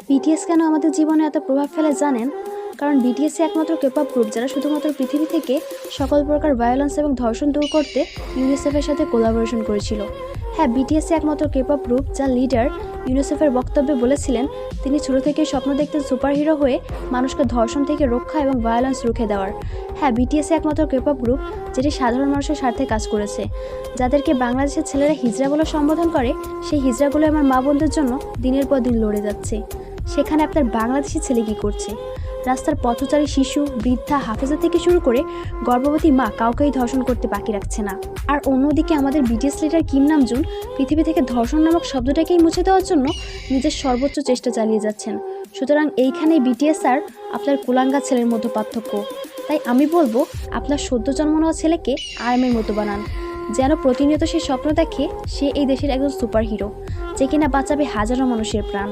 BTS কেন আমাদের জীবনে এত প্রভাব ফেলে জানেন? কারণ বিটিএসই একমাত্র কেপপ গ্রুপ যারা শুধুমাত্র পৃথিবী থেকে সকল প্রকার ভায়োলেন্স এবং ধর্ষণ দূর করতে ইউনিসেফের সাথে কোলাবোরেশন করেছিল। হ্যাঁ, বিটিএসই একমাত্র কেপপ গ্রুপ যার লিডার ইউনিসেফের বক্তব্যে বলেছিলেন তিনি ছোট থেকে স্বপ্ন দেখতেন সুপারহিরো হয়ে মানুষকে ধর্ষণ থেকে রক্ষা এবং ভায়োলেন্স রুখে দেওয়ার। হ্যাঁ, বিটিএসই একমাত্র কেপপ গ্রুপ যেটি সাধারণ মানুষের স্বার্থে কাজ করেছে। যাদেরকে বাংলাদেশের ছেলেরা হিজড়া বলে সম্বোধন করে, সেই হিজড়াগুলো আমার মা বোনদের জন্য দিনের পর দিন লড়ে যাচ্ছে। সেখানে আপনার বাংলাদেশি ছেলে কী করছে? রাস্তার পথচারী শিশু, বৃদ্ধা, হাফেজা থেকে শুরু করে গর্ভবতী মা কাউকেই ধর্ষণ করতে বাকি রাখছে না। আর অন্যদিকে আমাদের বিটিএস লিডার কিম নামজুন পৃথিবী থেকে ধর্ষণ নামক শব্দটাকেই মুছে দেওয়ার জন্য নিজের সর্বোচ্চ চেষ্টা চালিয়ে যাচ্ছেন। সুতরাং এইখানেই বিটিএস আর আপনার কুলাঙ্গা ছেলের মধ্যে পার্থক্য। তাই আমি বলবো আপনার সদ্য জন্ম নেওয়া ছেলেকে আর্মির মতো বানান, যেন প্রতিনিয়ত সে স্বপ্ন দেখে সে এই দেশের একজন সুপার হিরো যে কিনা বাঁচাবে হাজারো মানুষের প্রাণ।